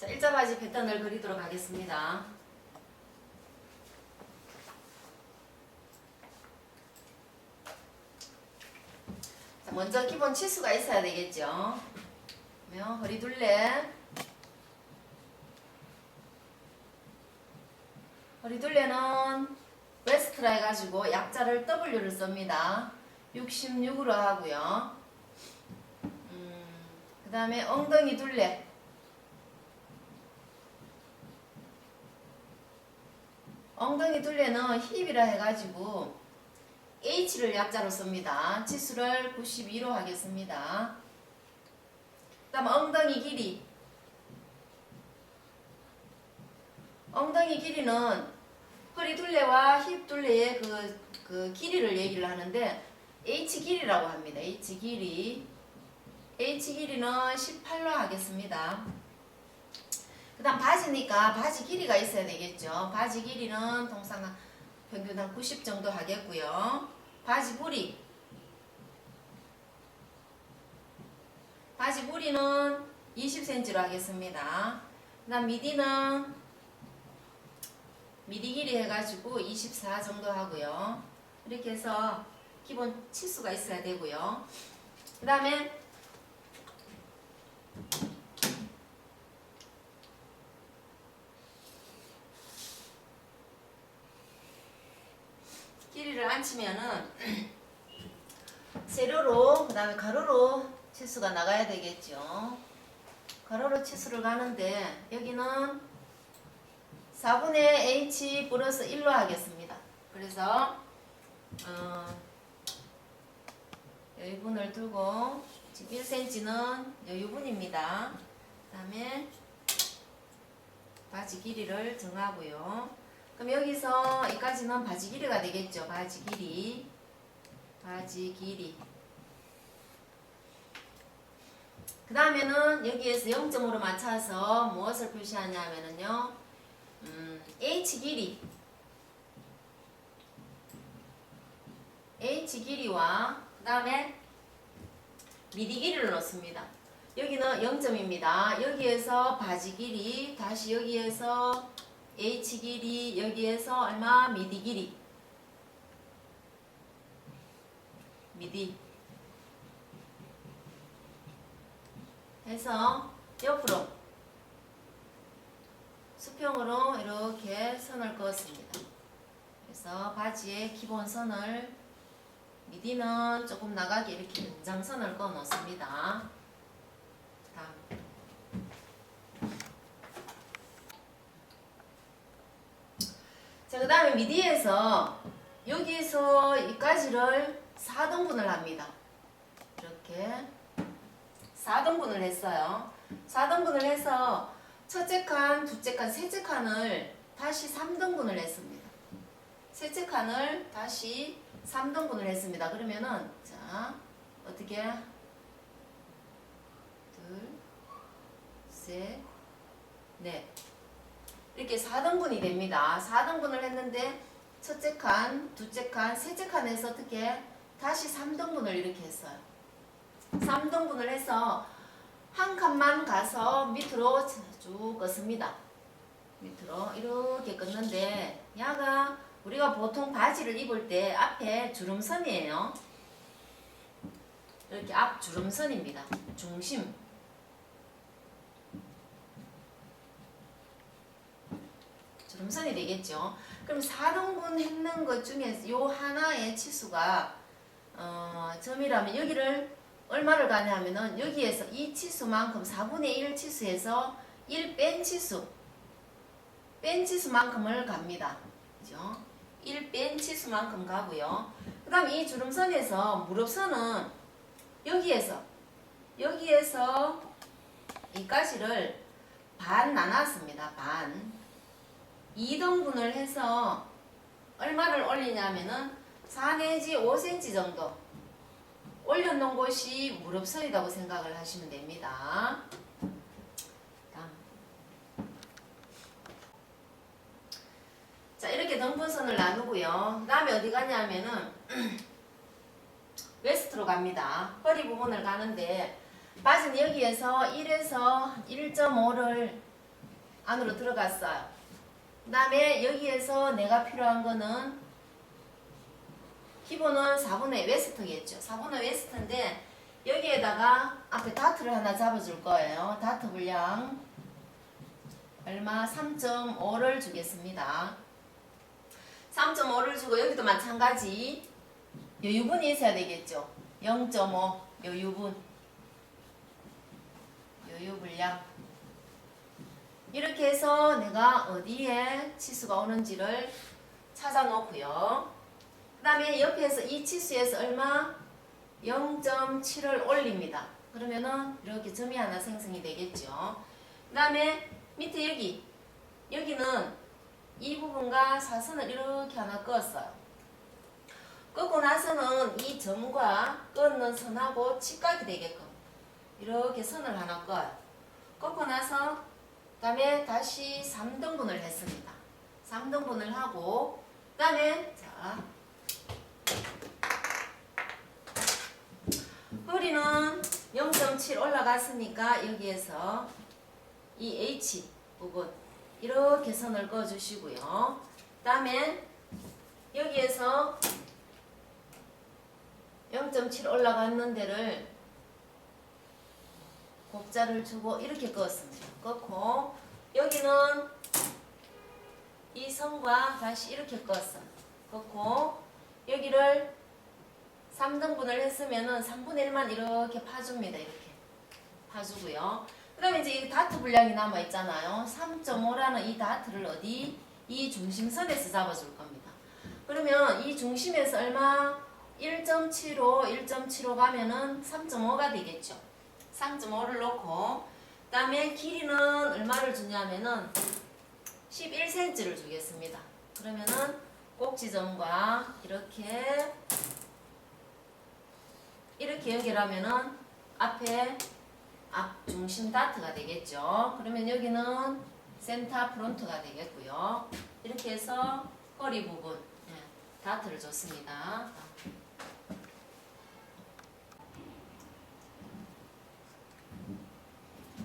자, 일자 바지 패턴을 그리도록 하겠습니다. 자, 먼저 기본 치수가 있어야 되겠죠. 그러면 허리둘레는 웨스트라 해가지고 약자를 W를 씁니다. 66으로 하고요. 그 다음에 엉덩이 둘레. 엉덩이 둘레는 힙이라 해가지고 H를 약자로 씁니다. 치수를 92로 하겠습니다. 그 다음 엉덩이 길이. 엉덩이 길이는 허리 둘레와 힙 둘레의 그 길이를 얘기를 하는데 H 길이라고 합니다. H 길이. H 길이는 18로 하겠습니다. 그 다음 바지니까 바지 길이가 있어야 되겠죠. 바지 길이는 통상 평균 한 90 정도 하겠고요. 바지 부리. 바지 부리는 20cm로 하겠습니다. 그 다음 미디는 미디 길이 해가지고 24 정도 하고요. 이렇게 해서 기본 치수가 있어야 되고요. 그 다음에 길이를 안 치면은 세로로 그 다음에 가로로 치수가 나가야 되겠죠. 가로로 치수를 가는데 여기는 4분의 h 플러스 1로 하겠습니다. 그래서 여유분을 두고 지금 1cm는 여유분입니다. 그 다음에 바지 길이를 정하고요. 그럼 여기서 여기까지는 바지 길이가 되겠죠. 바지 길이. 그 다음에는 여기에서 0점으로 맞춰서 무엇을 표시하냐면요. H 길이와 그 다음에 미디 길이를 넣습니다. 여기는 0점입니다. 여기에서 바지 길이, 다시 여기에서 H 길이, 여기에서 얼마? 미디 길이. 미디. 해서 옆으로 수평으로 이렇게 선을 그었습니다. 그래서 바지의 기본 선을 미디는 조금 나가게 이렇게 연장선을 그어 놓습니다. 자, 그 다음에 미디에서 여기서 여기까지를 4등분을 합니다. 이렇게 4등분을 했어요. 4등분을 해서 첫째 칸, 둘째 칸, 셋째 칸을 다시 3등분을 했습니다. 셋째 칸을 다시 3등분을 했습니다. 그러면은 자 어떻게 둘, 셋, 넷 이렇게 4등분이 됩니다. 4등분을 했는데 첫째 칸, 둘째 칸, 셋째 칸에서 어떻게 다시 3등분을 이렇게 했어요. 3등분을 해서 한 칸만 가서 밑으로 쭉 긋습니다. 밑으로 이렇게 긋는데 야가 우리가 보통 바지를 입을 때 앞에 주름선이에요. 이렇게 앞 주름선입니다. 중심. 주름선이 되겠죠. 그럼 4등분 했는 것 중에 요 하나의 치수가 점이라면 여기를 얼마를 가냐 하면은 여기에서 이 치수만큼 4분의 1 치수에서 1 뺀 치수만큼을 갑니다. 그죠? 1 뺀 치수만큼 가고요. 그 다음 이 주름선에서 무릎선은 여기에서 이 가지를 반 나눴습니다. 반. 2등분을 해서 얼마를 올리냐면은 4 내지 5cm 정도 올려놓은 곳이 무릎선이라고 생각을 하시면 됩니다. 자, 이렇게 등분선을 나누고요. 그 다음에 어디 가냐면은 웨스트로 갑니다. 허리 부분을 가는데 바지는 여기에서 1에서 1.5를 안으로 들어갔어요. 그 다음에 여기에서 내가 필요한 거는 기본은 4분의 웨스트겠죠. 4분의 웨스트인데 여기에다가 앞에 다트를 하나 잡아줄 거예요. 다트 분량 얼마? 3.5를 주겠습니다. 3.5를 주고 여기도 마찬가지 여유분이 있어야 되겠죠. 0.5 여유분 여유 분량 이렇게 해서 내가 어디에 치수가 오는지를 찾아 놓고요. 그 다음에 옆에서 이 치수에서 얼마? 0.7을 올립니다. 그러면은 이렇게 점이 하나 생성이 되겠죠. 그 다음에 밑에 여기는 이 부분과 사선을 이렇게 하나 그었어요. 긋고 나서는 이 점과 끊는 선하고 직각이 되게끔 이렇게 선을 하나 그어요. 긋고 나서 그 다음에 다시 3등분을 했습니다. 3등분을 하고 그 다음에 자 허리는 0.7 올라갔으니까 여기에서 이 H 부분 이렇게 선을 그어주시고요. 그 다음에 여기에서 0.7 올라갔는 데를 곡자를 주고 이렇게 그었습니다. 그렇고 여기는 이 선과 다시 이렇게 그었어요. 그렇고 여기를 3등분을 했으면은 3분의 1만 이렇게 파줍니다. 이렇게 파주고요. 그 다음에 이제 이 다트 분량이 남아있잖아요. 3.5라는 이 다트를 어디? 이 중심선에서 잡아줄 겁니다. 그러면 이 중심에서 얼마? 1.75, 1.75 가면은 3.5가 되겠죠. 3.5를 놓고 그 다음에 길이는 얼마를 주냐면은 11cm를 주겠습니다. 그러면은 꼭지점과 이렇게 연결하면은 앞에 앞 중심 다트가 되겠죠. 그러면 여기는 센터 프론트가 되겠고요. 이렇게 해서 허리 부분 다트를 줬습니다.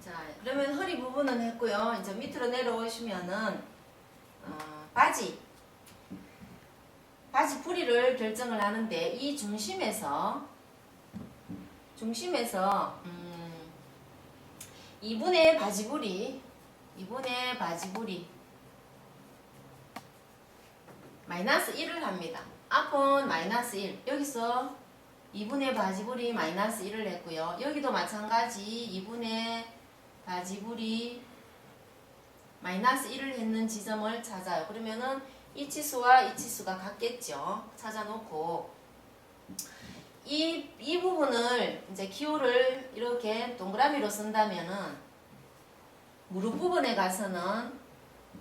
자, 그러면 허리 부분은 했고요. 이제 밑으로 내려오시면은 바지 부리를 결정을 하는데 이 중심에서 2분의 바지 부리 마이너스 1을 합니다. 앞은 마이너스 1 여기서 2분의 바지 부리 마이너스 1을 했고요. 여기도 마찬가지 2분의 바지 부리 마이너스 1을 했는 지점을 찾아요. 그러면은 이 치수와 이 치수가 같겠죠. 찾아놓고 이 부분을 이제 기호를 이렇게 동그라미로 쓴다면은 무릎 부분에 가서는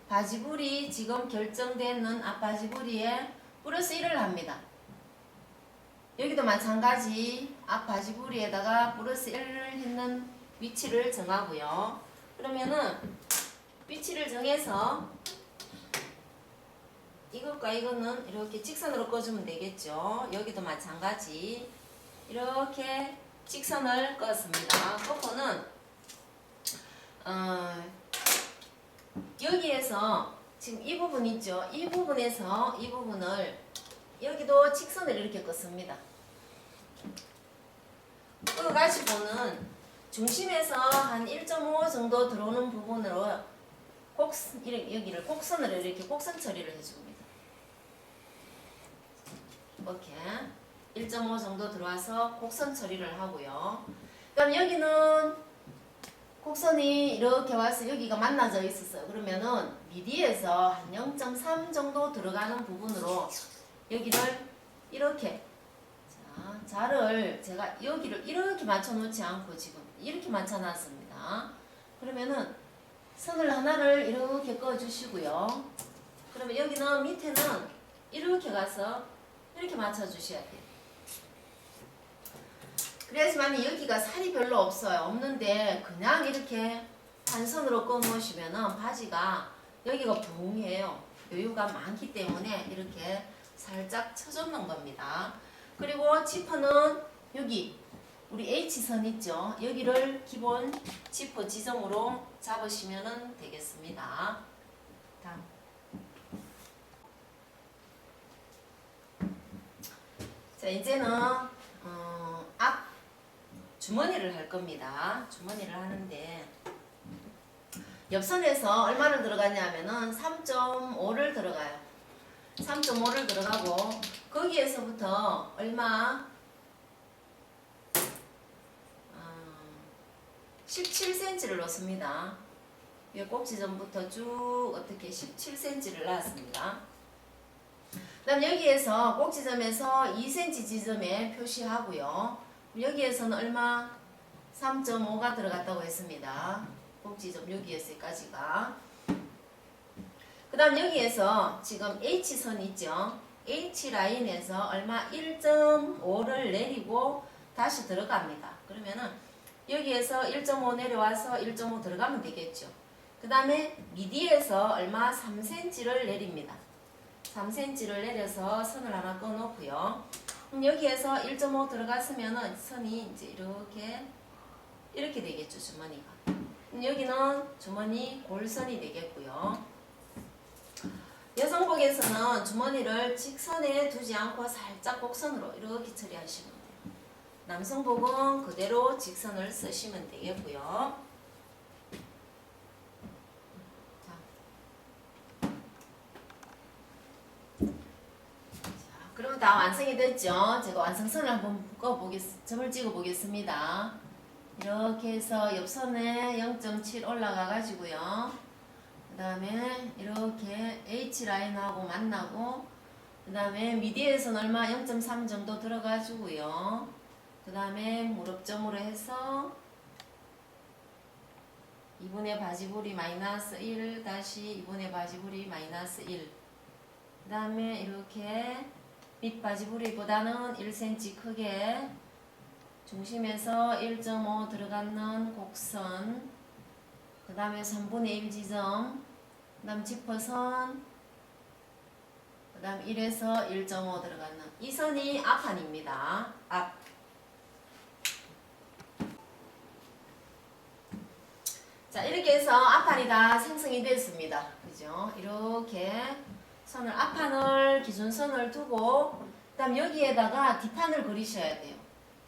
바지불이 지금 결정되는 앞바지불이에 플러스 1을 합니다. 여기도 마찬가지 앞바지불이에다가 플러스 1을 했는 위치를 정하고요. 그러면은 위치를 정해서 이것과 이거는 이렇게 직선으로 꺼주면 되겠죠. 여기도 마찬가지 이렇게 직선을 껐습니다. 꺾고는 여기에서 지금 이 부분 있죠. 이 부분에서 이 부분을 여기도 직선을 이렇게 껐습니다. 그거가지고는 중심에서 한 1.5 정도 들어오는 부분으로 여기를 곡선으로 이렇게 곡선 처리를 해줍니다. 이렇게 1.5 정도 들어와서 곡선 처리를 하고요. 그럼 여기는 곡선이 이렇게 와서 여기가 만나져 있었어요. 그러면은 미디에서 한 0.3 정도 들어가는 부분으로 여기를 이렇게 자를 제가 여기를 이렇게 맞춰 놓지 않고 지금 이렇게 맞춰 놨습니다. 그러면은 선을 하나를 이렇게 꺼 주시고요. 그러면 여기는 밑에는 이렇게 가서 이렇게 맞춰 주셔야 돼요. 그래야지만 여기가 살이 별로 없어요. 없는데 그냥 이렇게 한 선으로 꺼 놓으시면은 바지가 여기가 붕해요. 여유가 많기 때문에 이렇게 살짝 쳐주는 겁니다. 그리고 지퍼는 여기 우리 H선 있죠? 여기를 기본 지퍼 지점으로 잡으시면 되겠습니다. 다음. 자, 이제는 앞 주머니를 할 겁니다. 주머니를 하는데 옆선에서 얼마를 들어가냐면은 3.5를 들어가요. 3.5를 들어가고 거기에서부터 얼마 17cm를 넣습니다. 이 꼭지점부터 쭉 어떻게 17cm를 놨습니다. 그 다음 여기에서 꼭지점에서 2cm 지점에 표시하고요. 여기에서는 얼마 3.5가 들어갔다고 했습니다. 꼭지점 여기에서까지가. 그 다음 여기에서 지금 H선 있죠. H라인에서 얼마 1.5를 내리고 다시 들어갑니다. 그러면은 여기에서 1.5 내려와서 1.5 들어가면 되겠죠. 그 다음에 미디에서 얼마 3cm를 내립니다. 3cm를 내려서 선을 하나 꺼놓고요. 여기에서 1.5 들어갔으면은 선이 이제 이렇게 되겠죠. 주머니가. 여기는 주머니 골선이 되겠고요. 여성복에서는 주머니를 직선에 두지 않고 살짝 곡선으로 이렇게 처리하시면 돼요. 남성복은 그대로 직선을 쓰시면 되겠고요. 자, 그럼 다 완성이 됐죠? 제가 완성선을 한번 점을 찍어 보겠습니다. 이렇게 해서 옆선에 0.7 올라가 가지고요. 그 다음에 이렇게 H라인하고 만나고 그 다음에 미디에서는 얼마 0.3 정도 들어가지고요. 그 다음에 무릎점으로 해서 2분의 바지불이 마이너스 1 다시 2분의 바지불이 마이너스 1 그 다음에 이렇게 밑바지불이보다는 1cm 크게 중심에서 1.5 들어가는 곡선 그 다음에 3분의 1 지점 그 다음 지퍼선 그 다음 1에서 1.5 들어가는 이 선이 앞판입니다. 앞. 자, 이렇게 해서 앞판이 다 생성이 됐습니다. 그죠? 이렇게 선을 앞판을 기준선을 두고 그 다음 여기에다가 뒷판을 그리셔야 돼요.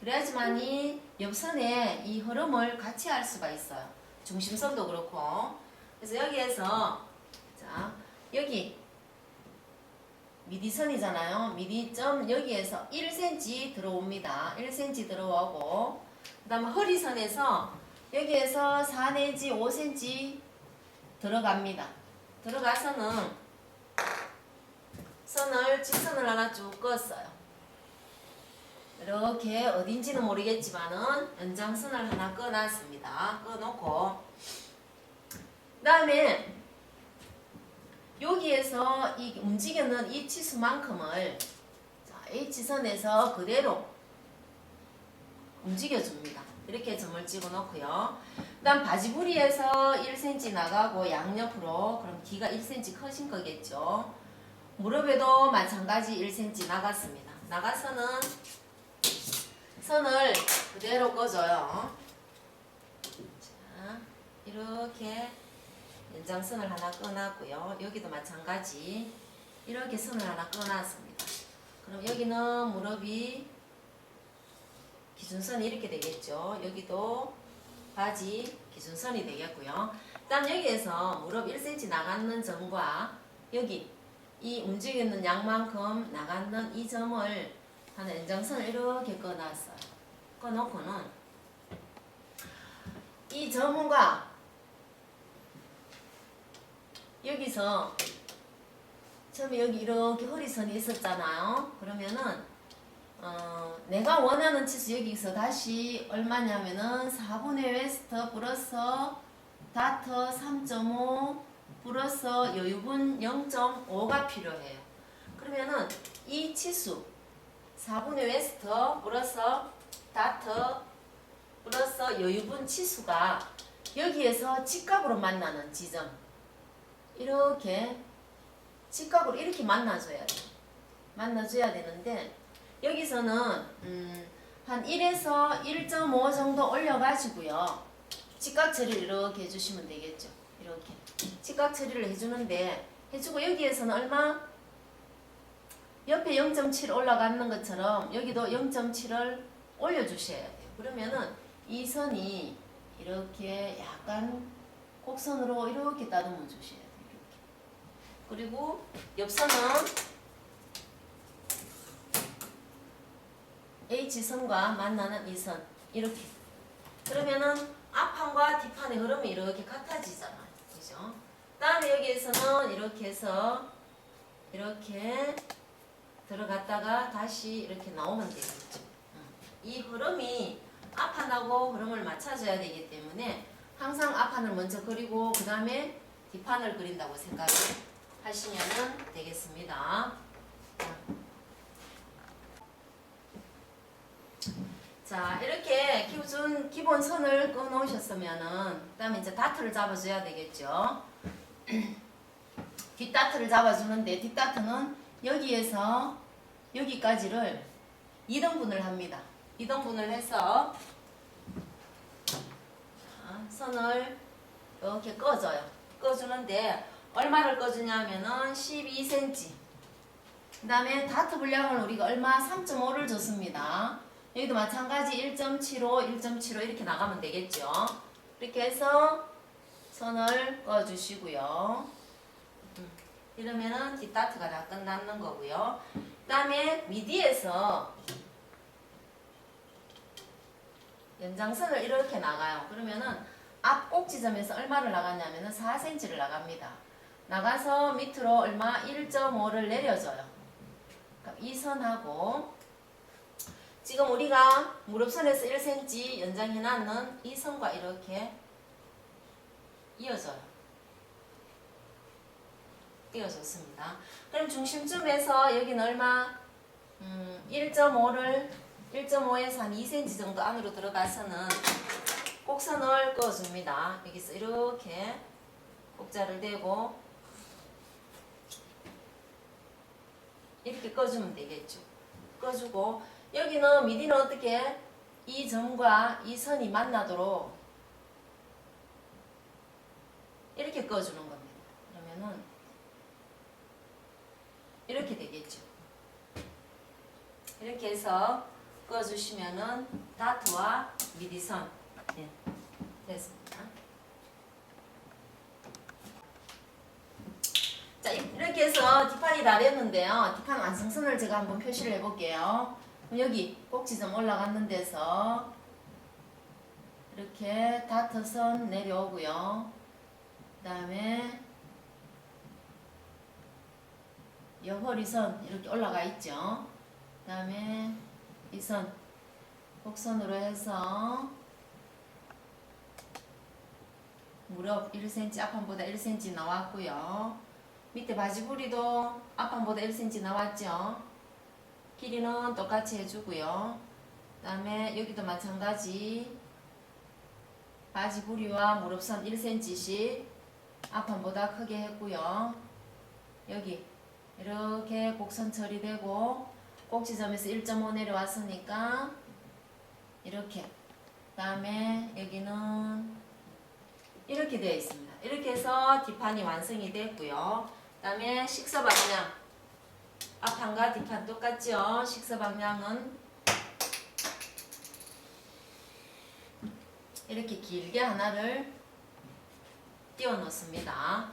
그래야지만이 옆선에 이 흐름을 같이 할 수가 있어요. 중심선도 그렇고. 그래서 여기에서 자, 여기 미디선이잖아요. 미디점 여기에서 1cm 들어옵니다. 1cm 들어오고 그 다음에 허리선에서 여기에서 4 내지 5cm 들어갑니다. 들어가서는 선을 직선을 하나 쭉 그었어요. 이렇게 어딘지는 모르겠지만은 연장선을 하나 꺼놨습니다. 꺼놓고 그 다음에 여기에서 이 움직이는 이 치수만큼을 자, H선에서 그대로 움직여줍니다. 이렇게 점을 찍어 놓고요. 그 다음 바지부리에서 1cm 나가고 양옆으로 그럼 뒤가 1cm 커진 거겠죠. 무릎에도 마찬가지 1cm 나갔습니다. 나가서는 선을 그대로 꺼줘요. 자, 이렇게 연장선을 하나 꺼놨고요. 여기도 마찬가지 이렇게 선을 하나 꺼놨습니다. 그럼 여기는 무릎이 기준선이 이렇게 되겠죠. 여기도 바지 기준선이 되겠고요. 일단 여기에서 무릎 1cm 나가는 점과 여기 이 움직이는 양만큼 나가는 이 점을 하는 연장선을 이렇게 꺼놨어요. 꺼놓고는 이 점과 여기서 처음에 여기 이렇게 허리선이 있었잖아요. 그러면은 내가 원하는 치수 여기서 다시 얼마냐면은 4분의 웨스트 플러스 다트 3.5 플러스 여유분 0.5가 필요해요. 그러면은 이 치수 4분의 웨스트 플러스 다트 플러스 여유분 치수가 여기에서 직각으로 만나는 지점 이렇게 직각으로 이렇게 만나줘야 돼요. 만나줘야 되는데 여기서는 한 1에서 1.5 정도 올려가지고요. 직각 처리를 이렇게 해주시면 되겠죠. 이렇게 직각 처리를 해주는데 해주고 여기에서는 얼마? 옆에 0.7 올라가는 것처럼 여기도 0.7을 올려주셔야 돼요. 그러면은 이 선이 이렇게 약간 곡선으로 이렇게 따듬어 주셔야 돼요. 이렇게. 그리고 옆선은 H선과 만나는 이 선 이렇게. 그러면은 앞판과 뒷판의 흐름이 이렇게 같아지잖아요. 그죠? 다음에 여기에서는 이렇게 해서 이렇게 들어갔다가 다시 이렇게 나오면 되겠죠. 이 흐름이 앞판하고 흐름을 맞춰줘야 되기 때문에 항상 앞판을 먼저 그리고 그 다음에 뒷판을 그린다고 생각하시면 되겠습니다. 자, 이렇게 기본 선을 끊어 놓으셨으면은 그 다음에 이제 다트를 잡아줘야 되겠죠. 뒷다트를 잡아주는데 뒷다트는 여기에서 여기까지를 2등분을 합니다. 2등분을 해서 선을 이렇게 꺼줘요. 꺼주는데 얼마를 꺼주냐면은 12cm. 그 다음에 다트 분량을 우리가 얼마? 3.5를 줬습니다. 여기도 마찬가지 1.75, 1.75 이렇게 나가면 되겠죠. 이렇게 해서 선을 꺼주시고요. 이러면은 뒷다트가 다 끝나는 거고요. 그 다음에 미디에서 연장선을 이렇게 나가요. 그러면은 앞 꼭지점에서 얼마를 나가냐면은 4cm를 나갑니다. 나가서 밑으로 얼마? 1.5를 내려줘요. 그러니까 이 선하고 지금 우리가 무릎선에서 1cm 연장해놨는 이 선과 이렇게 이어져요. 띄워줬습니다. 그럼 중심점에서 여기는 얼마? 1.5에서 한 2cm 정도 안으로 들어가서는 곡선을 그어줍니다. 여기서 이렇게 곡자를 대고 이렇게 꺼주면 되겠죠. 꺼주고 여기는 미디는 어떻게? 이 점과 이 선이 만나도록 이렇게 꺼주는 겁니다. 그러면은 이렇게 되겠죠. 이렇게 해서 꺼주시면은 다트와 미디선 됐습니다. 자, 이렇게 해서 뒷판이 다 됐는데요. 뒷판 완성선을 제가 한번 표시를 해볼게요. 여기 꼭지점 올라가는 데서 이렇게 다트선 내려오고요. 그 다음에 옆허리선 이렇게 올라가 있죠. 그 다음에 이 선 곡선으로 해서 무릎 1cm 앞판보다 1cm 나왔고요. 밑에 바지부리도 앞판보다 1cm 나왔죠. 길이는 똑같이 해주고요. 그 다음에 여기도 마찬가지 바지부리와 무릎선 1cm씩 앞판보다 크게 했고요. 여기 이렇게 곡선 처리되고 꼭지점에서 1.5 내려왔으니까 이렇게 그 다음에 여기는 이렇게 되어 있습니다. 이렇게 해서 뒷판이 완성이 됐고요. 그 다음에 식서 방향 앞판과 뒷판 똑같죠. 식서 방향은 이렇게 길게 하나를 띄워 놓습니다.